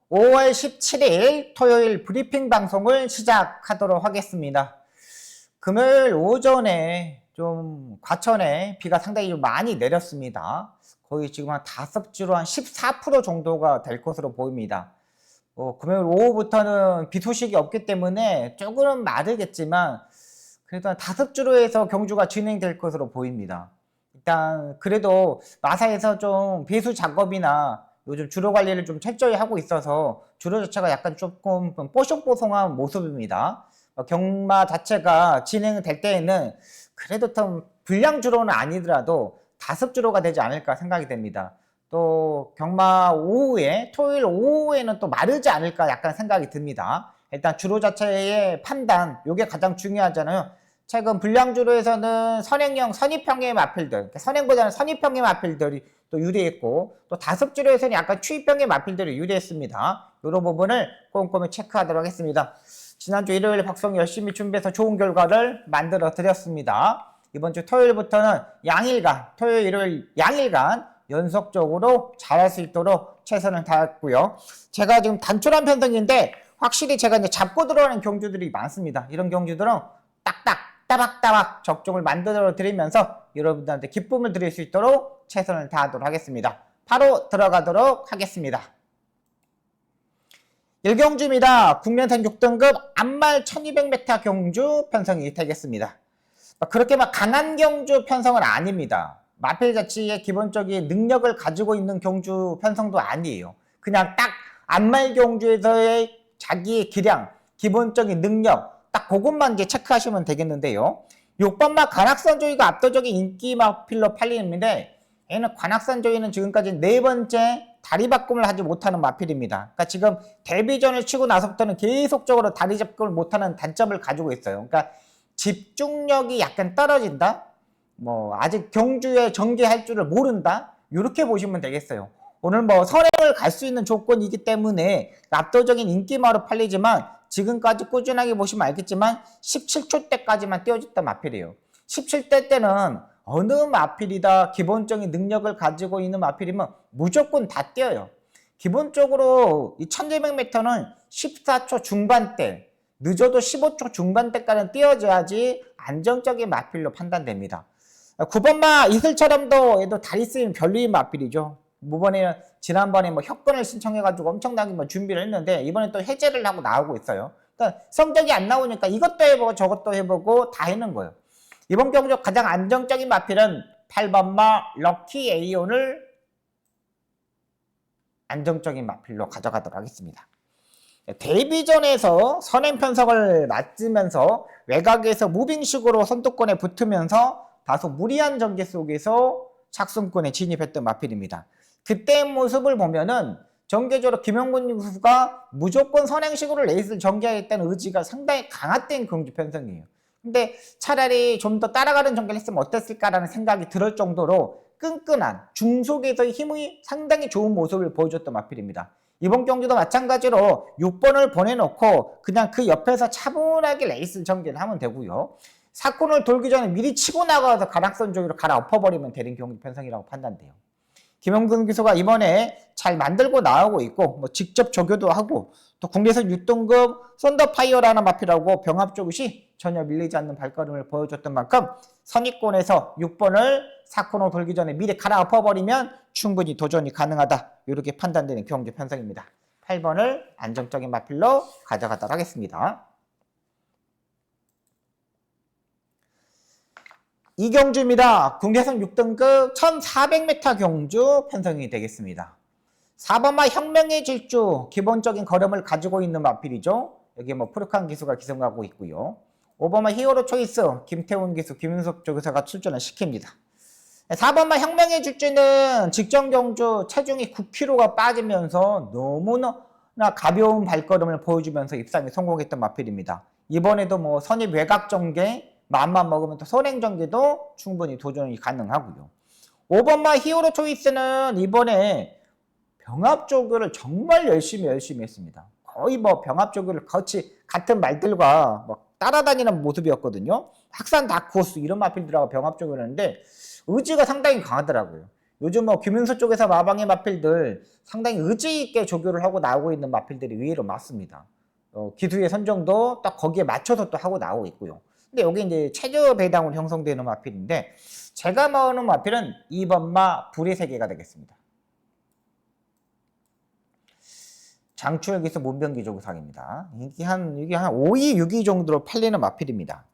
5월 17일 토요일 브리핑 방송을 시작하도록 하겠습니다. 금요일 오전에 좀 과천에 비가 상당히 많이 내렸습니다. 거의 지금 한 5주로 한 14% 정도가 될 것으로 보입니다. 금요일 오후부터는 비 소식이 없기 때문에 조금은 마르겠지만 그래도 한 5주로 해서 경주가 진행될 것으로 보입니다. 일단 그래도 마사에서 좀 배수 작업이나 요즘 주로 관리를 좀 철저히 하고 있어서 주로 자체가 약간 조금 뽀송뽀송한 모습입니다. 경마 자체가 진행될 때에는 그래도 좀 불량 주로는 아니더라도 다습 주로가 되지 않을까 생각이 됩니다. 또 경마 오후에 토요일 오후에는 또 마르지 않을까 약간 생각이 듭니다. 일단 주로 자체의 판단 요게 가장 중요하잖아요. 최근 불량주로에서는 선행형 선입형의 마필들, 그러니까 선행보다는 선입형의 마필들이 또 유리했고, 또 다습주로에서는 약간 추입형의 마필들이 유리했습니다. 이런 부분을 꼼꼼히 체크하도록 하겠습니다. 지난주 일요일 박성 열심히 준비해서 좋은 결과를 만들어 드렸습니다. 이번 주 토요일부터는 양일간, 토요일, 일요일 양일간 연속적으로 잘할 수 있도록 최선을 다했고요. 제가 지금 단촐한 편성인데 확실히 제가 이제 잡고 들어가는 경주들이 많습니다. 이런 경주들은 딱딱 따박따박 적중을 만들어 드리면서 여러분들한테 기쁨을 드릴 수 있도록 최선을 다하도록 하겠습니다. 바로 들어가도록 하겠습니다. 1경주입니다. 국내산 6등급 암말 1200m 경주 편성이 되겠습니다. 그렇게 막 강한 경주 편성은 아닙니다. 마필 자체의 기본적인 능력을 가지고 있는 경주 편성도 아니에요. 그냥 딱 암말 경주에서의 자기의 기량, 기본적인 능력 딱 그것만 이제 체크하시면 되겠는데요. 6번마 관악산 조이가 압도적인 인기 마필로 팔리는데 얘는 관악산 조이는 지금까지 4번째 다리 바꿈을 하지 못하는 마필입니다. 그러니까 지금 데뷔전을 치고 나서부터는 계속적으로 다리 바꿈을 못하는 단점을 가지고 있어요. 그러니까 집중력이 약간 떨어진다. 아직 경주에 전개할 줄을 모른다. 이렇게 보시면 되겠어요. 오늘 선행을 갈 수 있는 조건이기 때문에 압도적인 인기마로 팔리지만 지금까지 꾸준하게 보시면 알겠지만 17초 때까지만 띄워줬던 마필이에요. 17대 때는 어느 마필이다 기본적인 능력을 가지고 있는 마필이면 무조건 다 뛰어요. 기본적으로 이 1200m는 14초 중반대, 늦어도 15초 중반대까지는 뛰어줘야지 안정적인 마필로 판단됩니다. 9번마 이슬처럼도 얘도 다리 쓰임 별로인 마필이죠. 지난번에 협건을 신청해가지고 엄청나게 준비를 했는데 이번에 또 해제를 하고 나오고 있어요. 그러니까 성적이 안 나오니까 이것도 해보고 저것도 해보고 다 해는 거예요. 이번 경주 가장 안정적인 마필은 8번마 럭키 에이온을 안정적인 마필로 가져가도록 하겠습니다. 데뷔전에서 선행 편성을 맞으면서 외곽에서 무빙식으로 선두권에 붙으면서 다소 무리한 전개 속에서 착순권에 진입했던 마필입니다. 그때 모습을 보면은 전개적으로 김영근 선수가 무조건 선행식으로 레이스를 전개하겠다는 의지가 상당히 강했던 경주 편성이에요. 근데 차라리 좀 더 따라가는 전개를 했으면 어땠을까라는 생각이 들을 정도로 끈끈한 중속에서의 힘이 상당히 좋은 모습을 보여줬던 마필입니다. 이번 경기도 마찬가지로 6번을 보내놓고 그냥 그 옆에서 차분하게 레이스 전개를 하면 되고요. 사건을 돌기 전에 미리 치고 나가서 가락선 쪽으로 갈아엎어버리면 되는 경기 편성이라고 판단돼요. 김영근 기수가 이번에 잘 만들고 나오고 있고 직접 조교도 하고 또 국내선 6등급 썬더파이어라는 마필하고 병합 조굿이 전혀 밀리지 않는 발걸음을 보여줬던 만큼 선입권에서 6번을 4코너 돌기 전에 미리 갈아엎어버리면 충분히 도전이 가능하다. 이렇게 판단되는 경기 편성입니다. 8번을 안정적인 마필로 가져가도록 하겠습니다. 이경주입니다. 국내선 6등급 1400m 경주 편성이 되겠습니다. 4번마 혁명의 질주 기본적인 걸음을 가지고 있는 마필이죠. 여기 푸르칸 기수가 기승하고 있고요. 5번마 히어로 초이스 김태훈 기수 김윤석 조교사가 출전을 시킵니다. 4번마 혁명의 질주는 직전 경주 체중이 9kg가 빠지면서 너무나 가벼운 발걸음을 보여주면서 입상에 성공했던 마필입니다. 이번에도 선입 외곽 전개 마음만 먹으면 또 선행 전개도 충분히 도전이 가능하고요. 5번마 히어로 초이스는 이번에 병합 조교를 정말 열심히 했습니다. 거의 병합 조교를 같은 말들과 따라다니는 모습이었거든요. 학산 다크호스 이런 마필들하고 병합 조교를 했는데 의지가 상당히 강하더라고요. 요즘 뭐 김윤수 쪽에서 마방의 마필들 상당히 의지 있게 조교를 하고 나오고 있는 마필들이 의외로 많습니다. 기수의 선정도 딱 거기에 맞춰서 또 하고 나오고 있고요. 근데 여기 이제 최저 배당으로 형성되는 마필인데 제가 모으는 마필은 2번 마 불의 세계가 되겠습니다. 장추열기수 문병기 조교상입니다. 이게 한 5위, 6위 정도로 팔리는 마필입니다.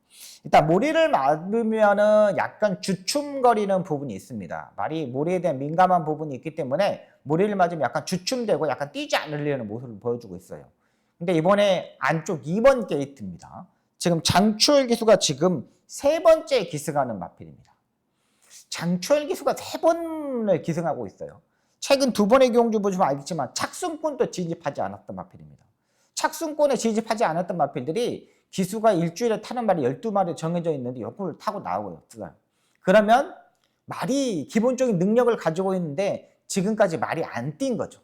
일단 모리를 맞으면은 약간 주춤거리는 부분이 있습니다. 말이 모리에 대한 민감한 부분이 있기 때문에 모리를 맞으면 약간 주춤되고 약간 뛰지 않으려는 모습을 보여주고 있어요. 근데 이번에 안쪽 2번 게이트입니다. 지금 장추열 기수가 지금 3번째 기승하는 마필입니다. 장추열 기수가 3번을 기승하고 있어요. 최근 2번의 경주 보시면 알겠지만 착순권도 진입하지 않았던 마필입니다. 착순권에 진입하지 않았던 마필들이 기수가 일주일에 타는 말이 12마리 정해져 있는데 요거를 타고 나오고요. 그러면 말이 기본적인 능력을 가지고 있는데 지금까지 말이 안 뛴 거죠.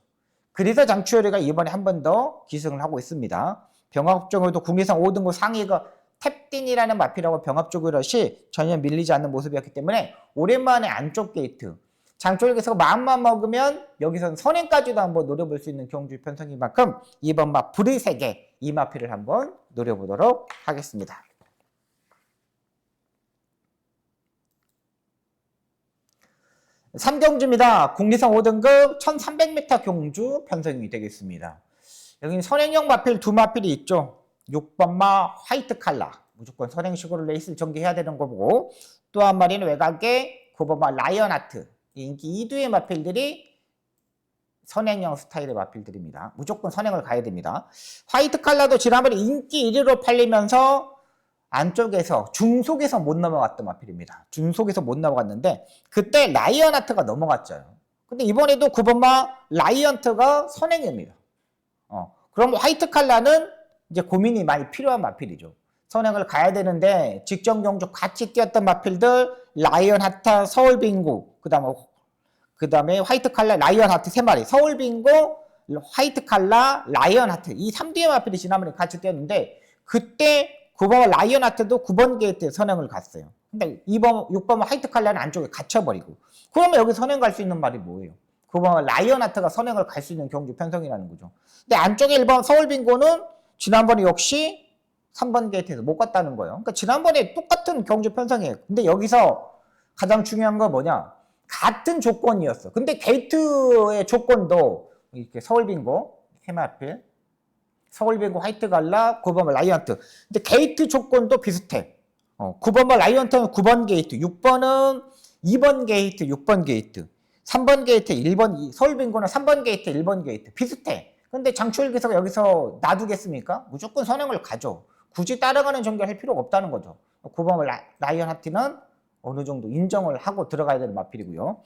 그래서 장추열이가 이번에 한 번 더 기승을 하고 있습니다. 병합적으로도 국내상 5등급 상위가 탭딘이라는 마필하고 병합적으로 전혀 밀리지 않는 모습이었기 때문에 오랜만에 안쪽 게이트 장추열에서 마음만 먹으면 여기서는 선행까지도 한번 노려볼 수 있는 경주 편성인 만큼 이번 막 불의 세계 이 마필을 한번 노려보도록 하겠습니다. 삼경주입니다. 국내상 5등급 1300m 경주 편성이 되겠습니다. 여기는 선행형 마필 2마필이 있죠. 6번 마 화이트 칼라 무조건 선행식으로 레이스를 전개해야 되는 거고 또 한 마리는 외곽에 9번 마 라이언 하트 인기 2두의 마필들이 선행형 스타일의 마필들입니다. 무조건 선행을 가야 됩니다. 화이트 칼라도 지난번에 인기 1위로 팔리면서 안쪽에서 중속에서 못 넘어갔던 마필입니다. 중속에서 못 넘어갔는데 그때 라이언 하트가 넘어갔죠. 근데 이번에도 9번마 라이언트가 선행입니다. 그럼 화이트 칼라는 이제 고민이 많이 필요한 마필이죠. 선행을 가야 되는데 직전 경주 같이 뛰었던 마필들 라이언 하트, 서울 빙고 그다음에 화이트 칼라, 라이언 하트 3마리 서울 빙고, 화이트 칼라, 라이언 하트 이 3D의 마필이 지난번에 같이 뛰었는데 그때 9번 라이언 하트도 9번 게이트에 선행을 갔어요. 근데 2번, 6번 화이트 칼라는 안쪽에 갇혀버리고 그러면 여기 선행 갈 수 있는 말이 뭐예요? 9번 라이언 하트가 선행을 갈 수 있는 경주 편성이라는 거죠. 근데 안쪽에 1번 서울 빙고는 지난번에 역시 3번 게이트에서 못 갔다는 거예요. 그러니까 지난번에 똑같은 경주 편성이에요. 근데 여기서 가장 중요한 건 뭐냐? 같은 조건이었어. 근데 게이트의 조건도 이렇게 서울 빙고, 해마필, 서울 빙고 화이트 갈라, 9번 라이언트. 근데 게이트 조건도 비슷해. 9번 라이언트는 9번 게이트, 6번은 2번 게이트, 6번 게이트, 3번 게이트, 1번, 서울 빙고는 3번 게이트, 1번 게이트. 비슷해. 근데 장추열 기사가 여기서 놔두겠습니까? 무조건 선행을 가죠. 굳이 따라가는 전개할 필요가 없다는 거죠. 9번 라이언 하트는 어느 정도 인정을 하고 들어가야 되는 마필이고요.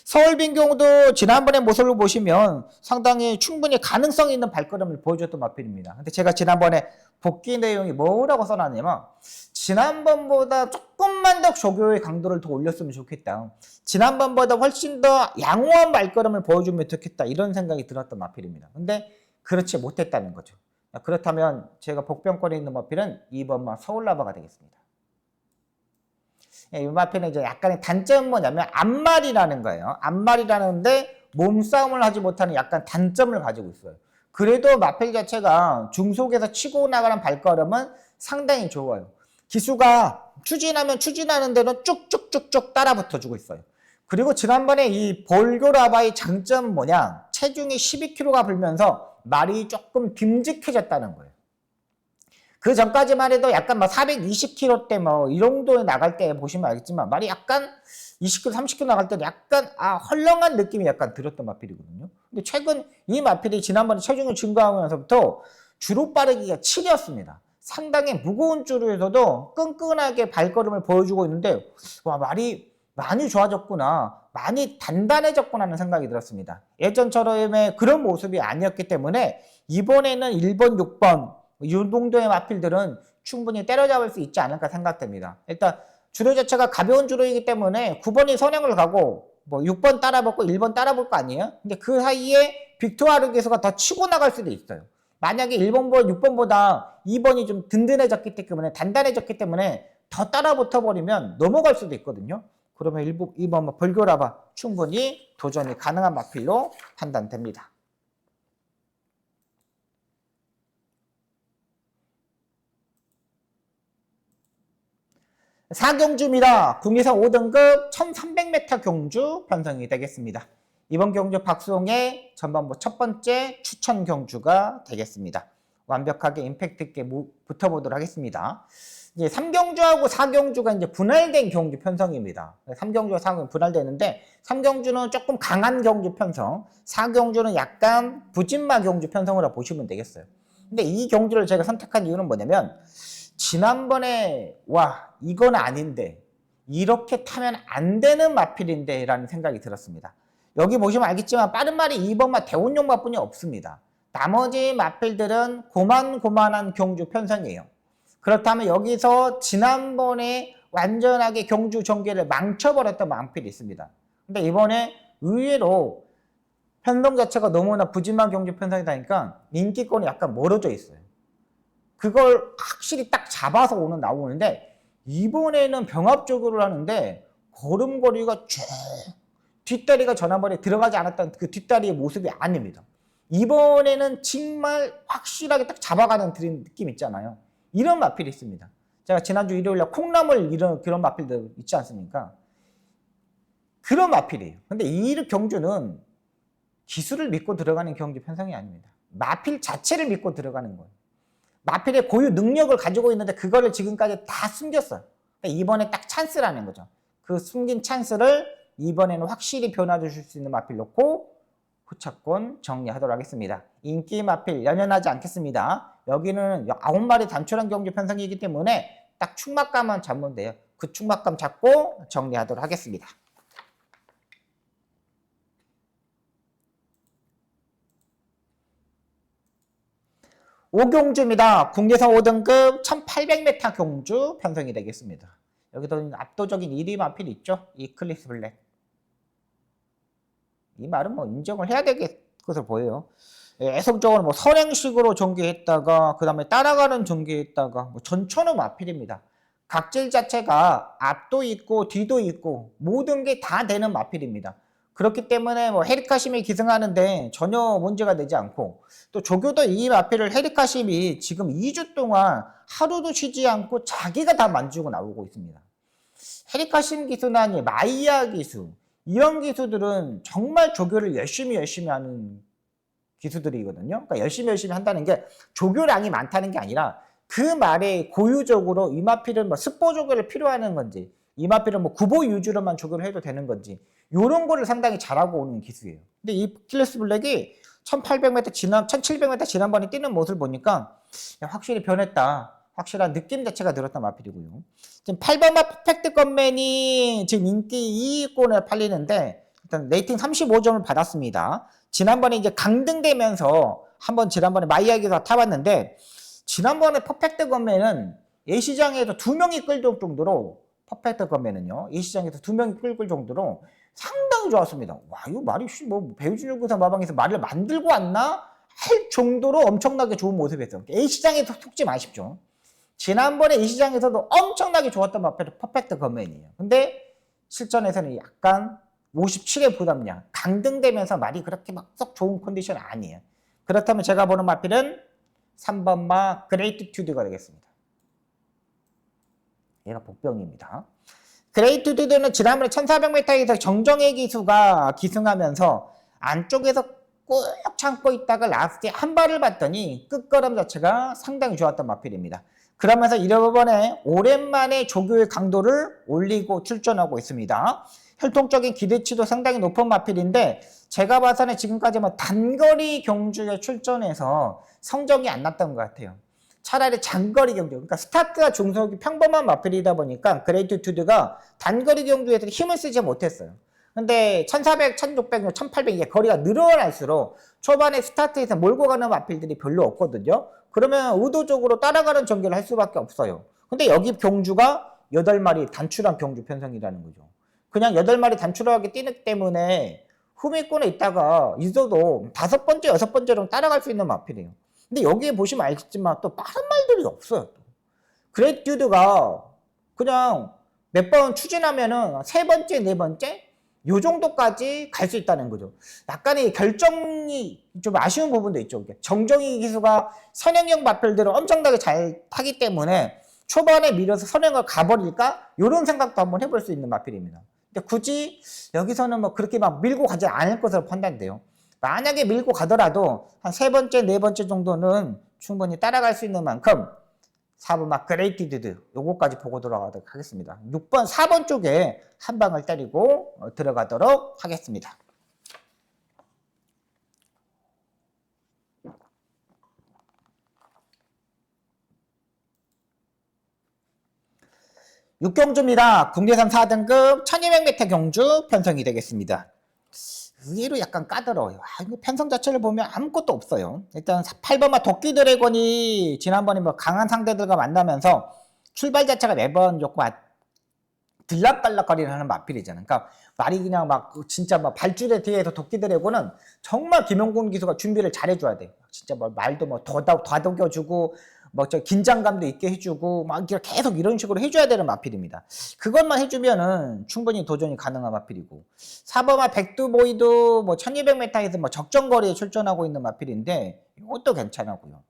서울 빙경도 지난번에 모습을 보시면 상당히 충분히 가능성 있는 발걸음을 보여줬던 마필입니다. 근데 제가 지난번에 복귀 내용이 뭐라고 써놨냐면 지난번보다 조금만 더 조교의 강도를 더 올렸으면 좋겠다. 지난번보다 훨씬 더 양호한 발걸음을 보여주면 좋겠다. 이런 생각이 들었던 마필입니다. 근데 그렇지 못했다는 거죠. 그렇다면 제가 복병권에 있는 마필은 2번만 서울라바가 되겠습니다. 이 마필은 이제 약간의 단점은 뭐냐면 앞말이라는 거예요. 앞말이라는데 몸싸움을 하지 못하는 약간 단점을 가지고 있어요. 그래도 마필 자체가 중속에서 치고 나가는 발걸음은 상당히 좋아요. 기수가 추진하면 추진하는 대로 쭉쭉쭉쭉 따라 붙어주고 있어요. 그리고 지난번에 이 볼교라바의 장점은 뭐냐? 체중이 12kg가 불면서 말이 조금 듬직해졌다는 거예요. 그 전까지만 해도 약간 막 420kg대 뭐 이 정도에 나갈 때 보시면 알겠지만 말이 약간 20kg, 30kg 나갈 때 약간 헐렁한 느낌이 약간 들었던 마필이거든요. 근데 최근 이 마필이 지난번에 체중이 증가하면서부터 주로 빠르기가 7이었습니다. 상당히 무거운 주로에서도 끈끈하게 발걸음을 보여주고 있는데 와 말이 많이 좋아졌구나. 많이 단단해졌구나 하는 생각이 들었습니다. 예전처럼의 그런 모습이 아니었기 때문에 이번에는 1번, 6번 이 정도의 마필들은 충분히 때려잡을 수 있지 않을까 생각됩니다. 일단 주로 자체가 가벼운 주로이기 때문에 9번이 선행을 가고 뭐 6번 따라붙고 1번 따라볼 거 아니에요? 근데 그 사이에 빅토아르 기수가 더 치고 나갈 수도 있어요. 만약에 1번보다 6번보다 2번이 좀 든든해졌기 때문에 단단해졌기 때문에 더 따라붙어 버리면 넘어갈 수도 있거든요. 그러면 2번 벌교라바 충분히 도전이 가능한 마필로 판단됩니다. 4경주입니다. 국내선 5등급 1300m 경주 편성이 되겠습니다. 이번 경주 박수홍의 전반부 첫 번째 추천 경주가 되겠습니다. 완벽하게 임팩트 있게 붙어보도록 하겠습니다. 이제 3경주하고 4경주가 이제 분할된 경주 편성입니다. 3경주와 4경주 분할되는데 3경주는 조금 강한 경주 편성, 4경주는 약간 부진마 경주 편성으로 보시면 되겠어요. 근데 이 경주를 제가 선택한 이유는 뭐냐면 지난번에 와 이건 아닌데 이렇게 타면 안 되는 마필인데 라는 생각이 들었습니다. 여기 보시면 알겠지만 빠른 말이 2번마 대원용마뿐이 없습니다. 나머지 마필들은 고만고만한 경주 편성이에요. 그렇다면 여기서 지난번에 완전하게 경주 전개를 망쳐버렸던 마필이 있습니다. 근데 이번에 의외로 편성 자체가 너무나 부진한 경주 편성이다니까 인기권이 약간 멀어져 있어요. 그걸 확실히 딱 잡아서 나오는데 이번에는 병합적으로 하는데 걸음걸이가 쭉 뒷다리가 전환번에 들어가지 않았던 그 뒷다리의 모습이 아닙니다. 이번에는 정말 확실하게 딱 잡아가는 느낌 있잖아요. 이런 마필이 있습니다. 제가 지난주 일요일에 콩나물 그런 마필들 있지 않습니까? 그런 마필이에요. 근데 이 경주는 기술을 믿고 들어가는 경주 편성이 아닙니다. 마필 자체를 믿고 들어가는 거예요. 마필의 고유 능력을 가지고 있는데 그거를 지금까지 다 숨겼어요. 그러니까 이번에 딱 찬스라는 거죠. 그 숨긴 찬스를 이번에는 확실히 변화 주실 수 있는 마필 놓고 후차권 정리하도록 하겠습니다. 인기 마필 연연하지 않겠습니다. 여기는 9마리 단출한 경주 편성이기 때문에 딱 축막감만 잡으면 돼요. 그 축막감 잡고 정리하도록 하겠습니다. 5경주입니다. 국내선 5등급 1800m 경주 편성이 되겠습니다. 여기도 압도적인 1위 마필이 있죠. 이클립스 블랙. 이 말은 뭐 인정을 해야 될 것으로 보여요. 애성적으로 뭐 선행식으로 전개했다가 그 다음에 따라가는 전개했다가 뭐 전천후 마필입니다. 각질 자체가 앞도 있고 뒤도 있고 모든 게 다 되는 마필입니다. 그렇기 때문에 뭐 헤리카심이 기승하는데 전혀 문제가 되지 않고 또 조교도 이 마필을 헤리카심이 지금 2주 동안 하루도 쉬지 않고 자기가 다 만지고 나오고 있습니다. 헤리카심 기수나 마이야 기수 이런 기수들은 정말 조교를 열심히 하는 기수들이거든요. 그러니까 열심히 한다는 게 조교량이 많다는 게 아니라 그 말에 고유적으로 이 마필은 뭐 습보 조교를 필요하는 건지 이 마필은 뭐 구보 유주로만 조교를 해도 되는 건지 이런 거를 상당히 잘하고 오는 기수예요. 근데 이 클래스 블랙이 1800m 1700m 지난번에 뛰는 모습을 보니까 확실히 변했다. 확실한 느낌 자체가 늘었던 마필이고요. 지금 8번마 퍼펙트 건맨이 지금 인기 2위권에 팔리는데 일단 레이팅 35점을 받았습니다. 지난번에 이제 강등되면서 한번 지난번에 마이야기에서 타봤는데 지난번에 퍼펙트 건맨은 예시장에서 2명이 끌던 정도로 퍼펙트 건맨은요. 예시장에서 2명이 끌 정도로 상당히 좋았습니다. 와 이거 말이 뭐 배우준혁구사 마방에서 말을 만들고 왔나? 할 정도로 엄청나게 좋은 모습이었어요. A시장에서 속지 마십시오. 지난번에 이 시장에서도 엄청나게 좋았던 마필이 퍼펙트 건맨이에요. 근데 실전에서는 약간 57의 부담량, 강등되면서 말이 그렇게 막 썩 좋은 컨디션이 아니에요. 그렇다면 제가 보는 마필은 3번마 그레이트튜드가 되겠습니다. 얘가 복병입니다. 그레이트튜드는 지난번에 1400m에서 정정의 기수가 기승하면서 안쪽에서 꾹 참고 있다가 라스트에 한 발을 봤더니 끝걸음 자체가 상당히 좋았던 마필입니다. 그러면서 이번에 오랜만에 조교의 강도를 올리고 출전하고 있습니다. 혈통적인 기대치도 상당히 높은 마필인데 제가 봐서는 지금까지 뭐 단거리 경주에 출전해서 성적이 안 났던 것 같아요. 차라리 장거리 경주, 그러니까 스타트가 중속이 평범한 마필이다 보니까 그레이트튜드가 단거리 경주에서 힘을 쓰지 못했어요. 근데 1400, 1600, 1800 이게 거리가 늘어날수록 초반에 스타트에서 몰고 가는 마필들이 별로 없거든요. 그러면 의도적으로 따라가는 전개를 할 수밖에 없어요. 근데 여기 경주가 8마리 단출한 경주 편성이라는 거죠. 그냥 8마리 단출하게 뛰기 때문에 후미권에 있다가 있어도 5번째, 6번째로 따라갈 수 있는 마필이에요. 근데 여기에 보시면 알겠지만 또 빠른 말들이 없어요. 그레이트튜드가 그냥 몇 번 추진하면은 세 번째, 네 번째 요 정도까지 갈 수 있다는 거죠. 약간의 결정이 좀 아쉬운 부분도 있죠. 정정희 기수가 선행형 마필들을 엄청나게 잘 타기 때문에 초반에 밀어서 선행을 가버릴까? 이런 생각도 한번 해볼 수 있는 마필입니다. 근데 굳이 여기서는 뭐 그렇게 막 밀고 가지 않을 것으로 판단돼요. 만약에 밀고 가더라도 한 세 번째, 네 번째 정도는 충분히 따라갈 수 있는 만큼 4번 막 그레이티드 요거까지 보고 들어가도록 하겠습니다. 6번, 4번 쪽에 한 방을 때리고 들어가도록 하겠습니다. 육경주입니다. 국내산 4등급 1200m 경주 편성이 되겠습니다. 의외로 약간 까다로워요. 편성 자체를 보면 아무것도 없어요. 일단 8번마 도끼 드래곤이 지난번에 뭐 강한 상대들과 만나면서 출발 자체가 매번 조금 들락달락거리는 하는 마필이잖아요. 그러니까 말이 그냥 막 진짜 막 발줄에 뒤에서 도끼 드래곤은 정말 김용곤 기수가 준비를 잘해줘야 돼. 진짜 뭐 말도 뭐 다독여주고 뭐 저 긴장감도 있게 해주고 막 계속 이런 식으로 해줘야 되는 마필입니다. 그것만 해주면은 충분히 도전이 가능한 마필이고 4번마 백두보이도 뭐 1200m에서 뭐 적정거리에 출전하고 있는 마필인데 이것도 괜찮았고요.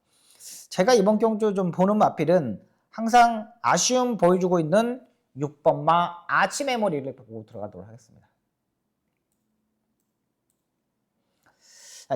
제가 이번 경주 좀 보는 마필은 항상 아쉬움 보여주고 있는 6번마 아치 메모리를 보고 들어가도록 하겠습니다.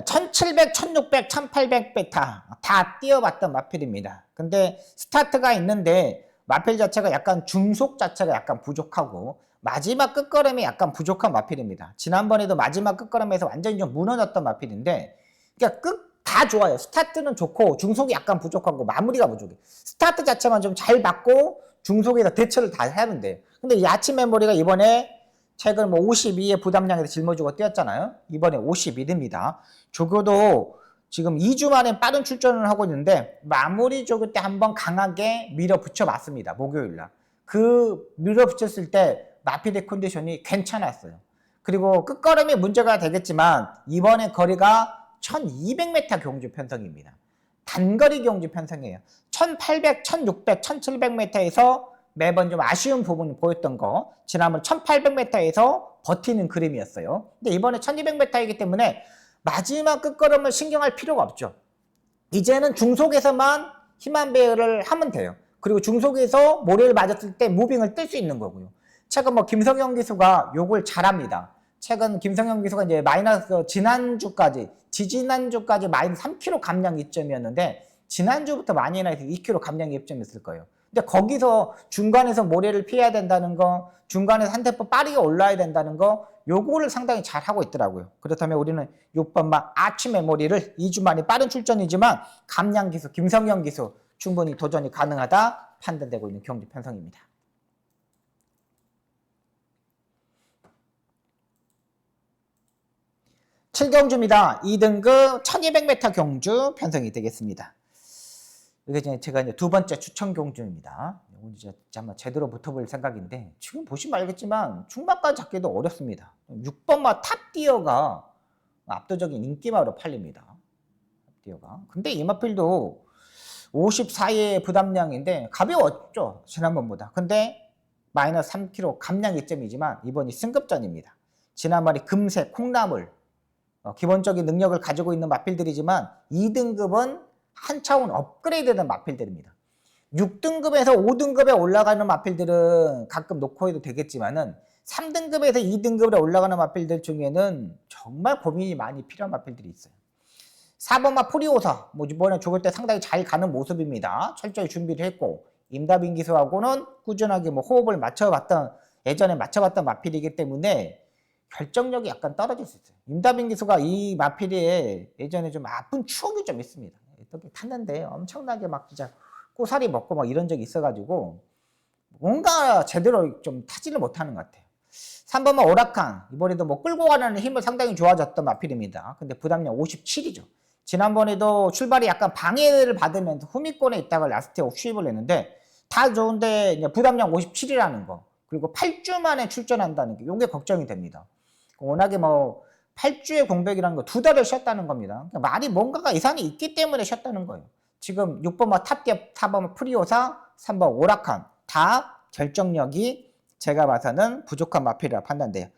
1700, 1600, 1800 베타 다 뛰어봤던 마필입니다. 근데 스타트가 있는데 마필 자체가 약간 중속 자체가 약간 부족하고 마지막 끝걸음이 약간 부족한 마필입니다. 지난번에도 마지막 끝걸음에서 완전히 좀 무너졌던 마필인데 그러니까 다 좋아요. 스타트는 좋고 중속이 약간 부족하고 마무리가 부족해. 스타트 자체만 좀 잘 맞고 중속에서 대처를 다 하면 돼요. 근데 이 아치 메모리가 이번에 최근 뭐 52의 부담량에서 짊어지고 뛰었잖아요. 이번에 51입니다. 조교도 지금 2주 만에 빠른 출전을 하고 있는데 마무리 조교 때 한번 강하게 밀어붙여 봤습니다. 목요일날. 그 밀어붙였을 때 마필의 컨디션이 괜찮았어요. 그리고 끝걸음이 문제가 되겠지만 이번에 거리가 1200m 경주 편성입니다. 단거리 경주 편성이에요. 1800, 1600, 1700m에서 매번 좀 아쉬운 부분을 보였던 거 지난번 1800m에서 버티는 그림이었어요. 근데 이번에 1200m이기 때문에 마지막 끝걸음을 신경할 필요가 없죠. 이제는 중속에서만 힘한 배열을 하면 돼요. 그리고 중속에서 모래를 맞았을 때 무빙을 뜰 수 있는 거고요. 최근 뭐 김성현 기수가 요걸 잘합니다. 최근 김성현 기수가 이제 마이너스 지지난주까지 마이너스 3kg 감량 이점이었는데 지난주부터 마이너스 2kg 감량 이점이었을 거예요. 근데 거기서 중간에서 모래를 피해야 된다는 거, 중간에서 한 템포 빠르게 올라야 된다는 거, 요거를 상당히 잘 하고 있더라고요. 그렇다면 우리는 6번마 아치 메모리를 2주 만에 빠른 출전이지만 감량 기수, 김성현 기수 충분히 도전이 가능하다 판단되고 있는 경주 편성입니다. 칠경주입니다. 2등급 1200m 경주 편성이 되겠습니다. 이게 제가 이제 두 번째 추천 경주입니다. 이건 이제 한번 제대로 붙어볼 생각인데 지금 보시면 알겠지만 중반까지 잡기도 어렵습니다. 6번마 탑디어가 압도적인 인기마로 팔립니다. 탑디어가. 근데 이 마필도 54의 부담량인데 가벼웠죠. 지난번보다. 근데 마이너스 3kg 감량 2점이지만 이번이 승급전입니다. 지난번에 금색, 콩나물 기본적인 능력을 가지고 있는 마필들이지만 2등급은 한 차원 업그레이드된 마필들입니다. 6등급에서 5등급에 올라가는 마필들은 가끔 놓고 해도 되겠지만은 3등급에서 2등급으로 올라가는 마필들 중에는 정말 고민이 많이 필요한 마필들이 있어요. 4번마 프리오사 뭐 이번에 죽을 때 상당히 잘 가는 모습입니다. 철저히 준비를 했고 임다빈 기수하고는 꾸준하게 뭐 호흡을 예전에 맞춰봤던 마필이기 때문에 결정력이 약간 떨어질 수 있어요. 임다빈 기수가 이 마필에 예전에 좀 아픈 추억이 좀 있습니다. 이렇게 탔는데 엄청나게 막 진짜 꼬사리 먹고 막 이런 적이 있어가지고 뭔가 제대로 좀 타지를 못하는 것 같아요. 3번은 오락한 이번에도 뭐 끌고 가는 힘을 상당히 좋아졌던 마필입니다. 근데 부담량 57이죠. 지난번에도 출발이 약간 방해를 받으면서 후미권에 있다가 라스트에 옵슈입을 했는데 다 좋은데 이제 부담량 57이라는 거 그리고 8주 만에 출전한다는 게 이게 걱정이 됩니다. 워낙에 뭐 8주의 공백이라는 거 2달을 쉬었다는 겁니다. 그러니까 말이 뭔가가 이상이 있기 때문에 쉬었다는 거예요. 지금 6번마 탑디어, 4번마 프리오사, 3번 오락한 다 결정력이 제가 봐서는 부족한 마필이라 판단돼요.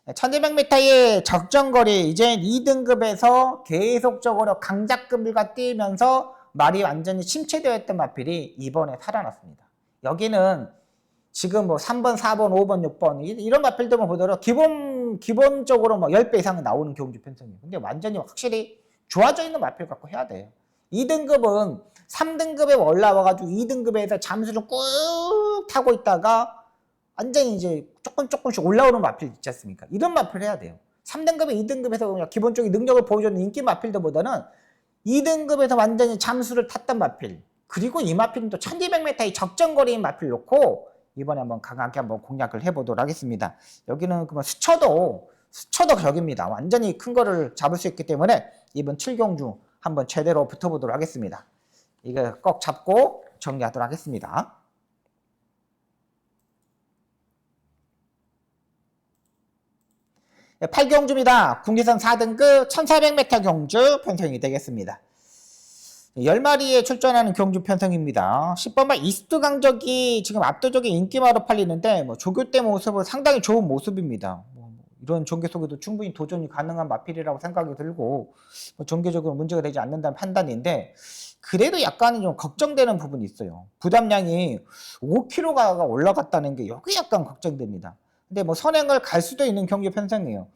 1200m의 적정거리, 이제 2등급에서 계속적으로 강작급류가 뛰면서 말이 완전히 침체되어 있던 마필이 이번에 살아났습니다. 여기는 지금 뭐 3번, 4번, 5번, 6번 이런 마필들만 보더라도 기본적으로 뭐 10배 이상은 나오는 경주 편성이에요. 근데 완전히 확실히 좋아져 있는 마필 갖고 해야 돼요. 2등급은 3등급에 올라와가지고 2등급에서 잠수를 꾹 타고 있다가 완전히 이제 조금씩 올라오는 마필 있지 않습니까? 이런 마필 해야 돼요. 3등급에 2등급에서 그냥 기본적인 능력을 보여주는 인기 마필들보다는 2등급에서 완전히 잠수를 탔던 마필, 그리고 이 마필은 또 1200m의 적정거리인 마필 놓고 이번에 한번 강하게 한번 공략을 해보도록 하겠습니다. 여기는 그만 수처도 격입니다. 완전히 큰 거를 잡을 수 있기 때문에 이번 7경주 한번 제대로 붙어보도록 하겠습니다. 이거 꼭 잡고 정리하도록 하겠습니다. 8경주입니다. 국내선 4등급 1400m 경주 편성이 되겠습니다. 10마리에 출전하는 경주 편성입니다. 10번만 이스트 강적이 지금 압도적인 인기마로 팔리는데 뭐 조교대 모습은 상당히 좋은 모습입니다. 이런 종교 속에도 충분히 도전이 가능한 마필이라고 생각이 들고 뭐 종교적으로 문제가 되지 않는다는 판단인데, 그래도 약간은 좀 걱정되는 부분이 있어요. 부담량이 5kg가 올라갔다는 게 여기 약간 걱정됩니다. 근데 뭐 선행을 갈 수도 있는 경주 편성이에요.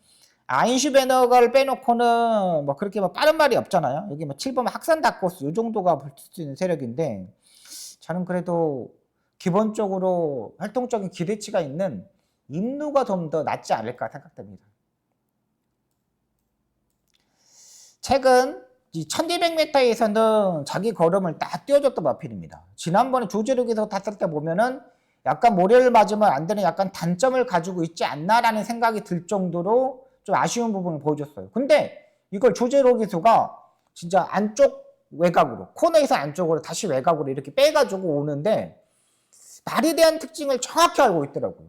아인슈베너가를 빼놓고는 뭐 그렇게 뭐 빠른 말이 없잖아요. 여기 뭐 7번 학산 다코스 이 정도가 볼 수 있는 세력인데, 저는 그래도 기본적으로 활동적인 기대치가 있는 임루가 좀 더 낫지 않을까 생각됩니다. 최근 이 1200m에서는 자기 걸음을 딱 띄워줬던 마필입니다. 지난번에 조제록에서 탔을 때 보면은 약간 모래를 맞으면 안 되는 약간 단점을 가지고 있지 않나라는 생각이 들 정도로 좀 아쉬운 부분을 보여줬어요. 근데 이걸 조제로 기수가 진짜 안쪽 외곽으로, 코너에서 안쪽으로 다시 외곽으로 이렇게 빼가지고 오는데 말에 대한 특징을 정확히 알고 있더라고요.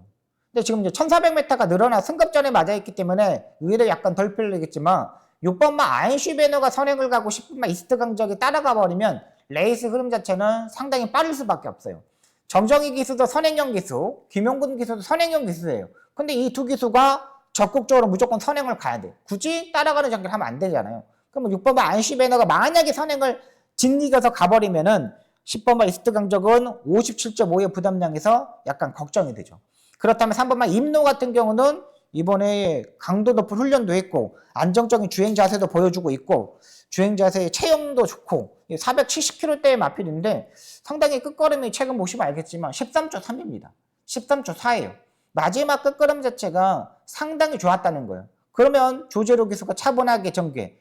근데 지금 이제 1400m가 늘어나 승급전에 맞아있기 때문에 의외로 약간 덜 풀리겠지만 6번마 아인슈베너가 선행을 가고 10번마 이스트 강적이 따라가 버리면 레이스 흐름 자체는 상당히 빠를 수밖에 없어요. 정정희 기수도 선행형 기수, 김용근 기수도 선행형 기수예요. 근데 이 두 기수가 적극적으로 무조건 선행을 가야 돼요. 굳이 따라가는 전개를 하면 안 되잖아요. 그러면 6번마 아인슈베너가 만약에 선행을 짓이겨서 가버리면은 10번마 이스트 강적은 57.5의 부담량에서 약간 걱정이 되죠. 그렇다면 3번마 임노 같은 경우는 이번에 강도 높은 훈련도 했고 안정적인 주행 자세도 보여주고 있고 주행 자세의 체형도 좋고 470km대의 마필인데 상당히 끝걸음이 최근 보시면 알겠지만 13.3입니다. 13.4예요. 마지막 끝걸음 자체가 상당히 좋았다는 거예요. 그러면 조제로 기수가 차분하게 전개,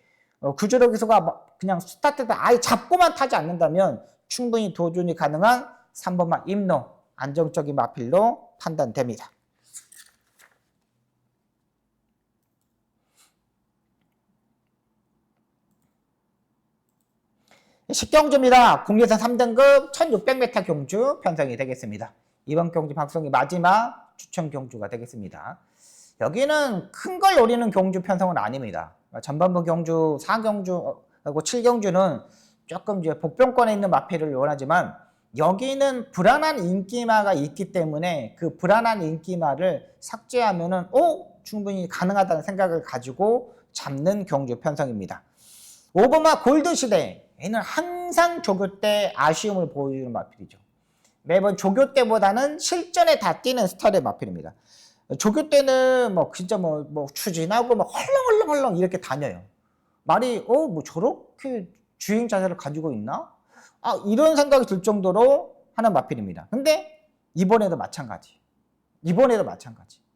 구제로 기수가 그냥 스타트 때 아예 잡고만 타지 않는다면 충분히 도전이 가능한 3번마 임노 안정적인 마필로 판단됩니다. 10경주입니다. 국내선 3등급 1600m 경주 편성이 되겠습니다. 이번 경주 방송이 마지막 추천 경주가 되겠습니다. 여기는 큰 걸 노리는 경주 편성은 아닙니다. 전반부 경주 4경주하고 7경주는 조금 이제 복병권에 있는 마필을 원하지만 여기는 불안한 인기마가 있기 때문에 그 불안한 인기마를 삭제하면은 충분히 가능하다는 생각을 가지고 잡는 경주 편성입니다. 5번마 골드시대, 얘는 항상 조교 때 아쉬움을 보여주는 마필이죠. 매번 조교 때보다는 실전에 다 뛰는 스타일의 마필입니다. 조교 때는 뭐 진짜 뭐 추진하고 막 헐렁헐렁 이렇게 다녀요. 말이 뭐 저렇게 주행 자세를 가지고 있나? 이런 생각이 들 정도로 하는 마필입니다. 근데 이번에도 마찬가지.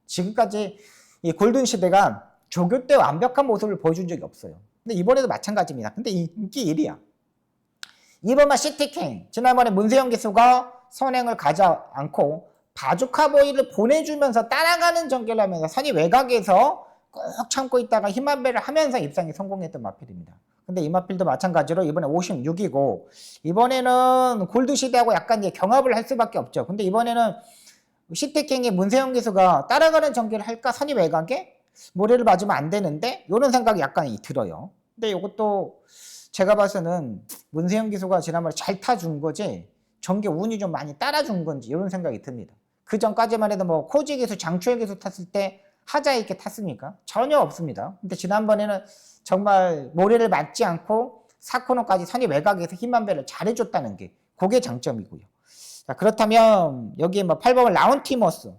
지금까지 이 골든 시대가 조교 때 완벽한 모습을 보여준 적이 없어요. 근데 이번에도 마찬가지입니다. 근데 인기 1위야. 2번마 시티킹. 지난번에 문세영 기수가 선행을 가지 않고 바주카보이를 보내주면서 따라가는 전개를 하면서 선이 외곽에서 꼭 참고 있다가 힘한 배를 하면서 입상에 성공했던 마필입니다. 근데 이 마필도 마찬가지로 이번에 56이고 이번에는 골드 시대하고 약간 이제 경합을 할 수밖에 없죠. 근데 이번에는 시티킹의 문세영 기수가 따라가는 전개를 할까? 선이 외곽에 모래를 맞으면 안 되는데 이런 생각이 약간 들어요. 근데 이것도 제가 봐서는 문세영 기수가 지난번에 잘 타준 거지 전개 운이 좀 많이 따라준 건지 이런 생각이 듭니다. 그 전까지만 해도 뭐 코지 기수, 장초현 기수 탔을 때 하자 있게 탔습니까? 전혀 없습니다. 근데 지난번에는 정말 모래를 맞지 않고 4코너까지 선의 외곽에서 힘만 배를 잘해줬다는 게 그게 장점이고요. 자, 그렇다면 여기에 뭐 8번은 라운티머스.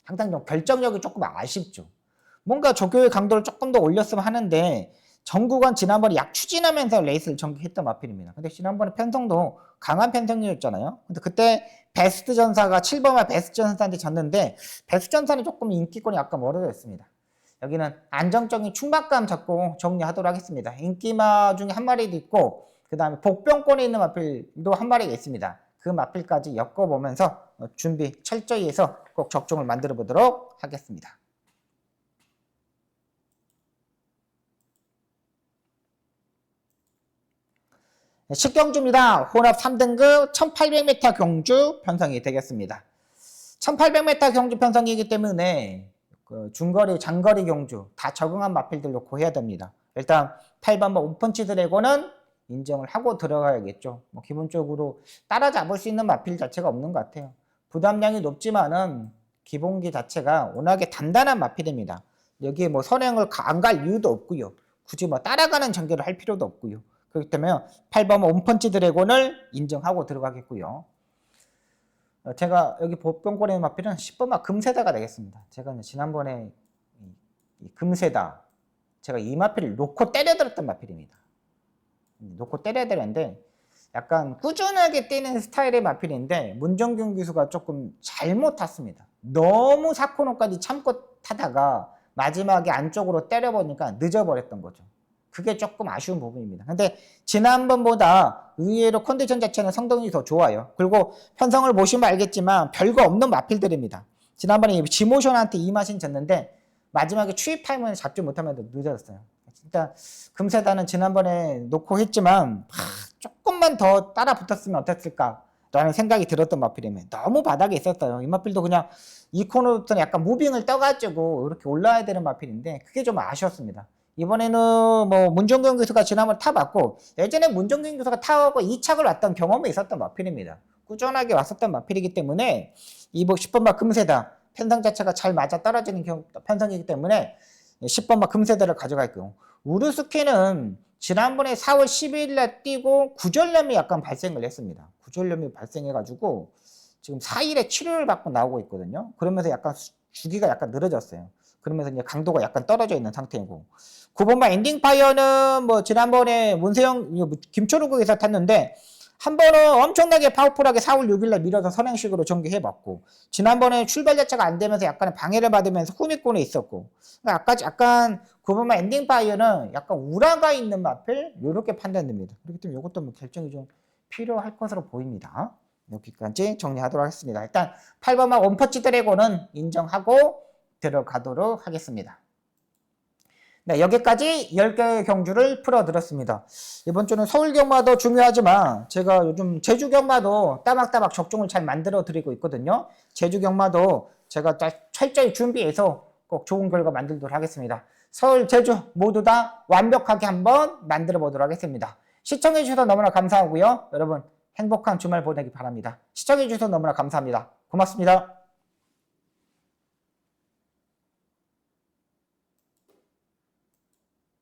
항상 좀 결정력이 조금 아쉽죠. 뭔가 조교의 강도를 조금 더 올렸으면 하는데 전국은 지난번에 약 추진하면서 레이스를 전개했던 마필입니다. 근데 지난번에 편성도 강한 편성이었잖아요. 근데 그때 베스트 전사가 7번마 베스트 전사한테 졌는데 베스트 전사는 조금 인기권이 약간 멀어져 있습니다. 여기는 안정적인 충막감 잡고 정리하도록 하겠습니다. 인기마 중에 한 마리도 있고 그 다음에 복병권에 있는 마필도 한 마리가 있습니다. 그 마필까지 엮어보면서 준비 철저히 해서 꼭 적중을 만들어 보도록 하겠습니다. 식경주입니다. 혼합 3등급 1800m 경주 편성이 되겠습니다. 1800m 경주 편성이기 때문에 중거리, 장거리 경주 다 적응한 마필들 놓고 해야 됩니다. 일단 8번 오펀치 드래곤은 인정을 하고 들어가야겠죠. 뭐 기본적으로 따라잡을 수 있는 마필 자체가 없는 것 같아요. 부담량이 높지만은 기본기 자체가 워낙에 단단한 마필입니다. 여기에 뭐 선행을 안 갈 이유도 없고요. 굳이 뭐 따라가는 전개를 할 필요도 없고요. 그렇기 때문에 8번 온펀치 드래곤을 인정하고 들어가겠고요. 제가 여기 복병권의 마필은 10번마 금세다가 되겠습니다. 제가 지난번에 이 금세다 제가 이 마필을 놓고 때려들었던 마필입니다. 놓고 때려야 되는데 약간 꾸준하게 뛰는 스타일의 마필인데 문정균 기수가 조금 잘못 탔습니다. 너무 4코너까지 참고 타다가 마지막에 안쪽으로 때려보니까 늦어버렸던 거죠. 그게 조금 아쉬운 부분입니다. 근데 지난번보다 의외로 컨디션 자체는 성능이 더 좋아요. 그리고 편성을 보시면 알겠지만 별거 없는 마필들입니다. 지난번에 지모션한테 이 마신 졌는데 마지막에 추입 타임을 잡지 못하면 늦어졌어요. 일단 금세다는 지난번에 놓고 했지만 조금만 더 따라 붙었으면 어땠을까라는 생각이 들었던 마필이면 너무 바닥에 있었어요. 이 마필도 그냥 이 코너부터는 약간 무빙을 떠가지고 이렇게 올라와야 되는 마필인데 그게 좀 아쉬웠습니다. 이번에는 뭐 문정균 교수가 지난번 타봤고 예전에 문정균 교수가 타고 2착을 왔던 경험이 있었던 마필입니다. 꾸준하게 왔었던 마필이기 때문에 이 10번마 금세다 편성 자체가 잘 맞아 떨어지는 편성이기 때문에 10번마 금세다를 가져갈게요. 우르스케는 지난번에 4월 12일날 뛰고 구절염이 약간 발생을 했습니다. 구절염이 발생해가지고 지금 4일에 치료를 받고 나오고 있거든요. 그러면서 약간 주기가 약간 늘어졌어요. 그러면서 이제 강도가 약간 떨어져 있는 상태이고 9번마 엔딩파이어는 뭐 지난번에 문세영, 김초록에서 탔는데 한 번은 엄청나게 파워풀하게 4월 6일날 밀어서 선행식으로 전개해봤고 지난번에 출발 자체가 안 되면서 약간 방해를 받으면서 후미권에 있었고 아까 약간 9번마 엔딩파이어는 약간 우라가 있는 마필 이렇게 판단됩니다. 그렇기 때문에 이것도 뭐 결정이 좀 필요할 것으로 보입니다. 여기까지 정리하도록 하겠습니다. 일단 8번마 원퍼치 드래곤은 인정하고 들어가도록 하겠습니다. 네, 여기까지 10개의 경주를 풀어드렸습니다. 이번 주는 서울 경마도 중요하지만 제가 요즘 제주 경마도 따박따박 적중을 잘 만들어 드리고 있거든요. 제주 경마도 제가 철저히 준비해서 꼭 좋은 결과 만들도록 하겠습니다. 서울, 제주 모두 다 완벽하게 한번 만들어 보도록 하겠습니다. 시청해 주셔서 너무나 감사하고요. 여러분 행복한 주말 보내기 바랍니다. 시청해 주셔서 너무나 감사합니다. 고맙습니다.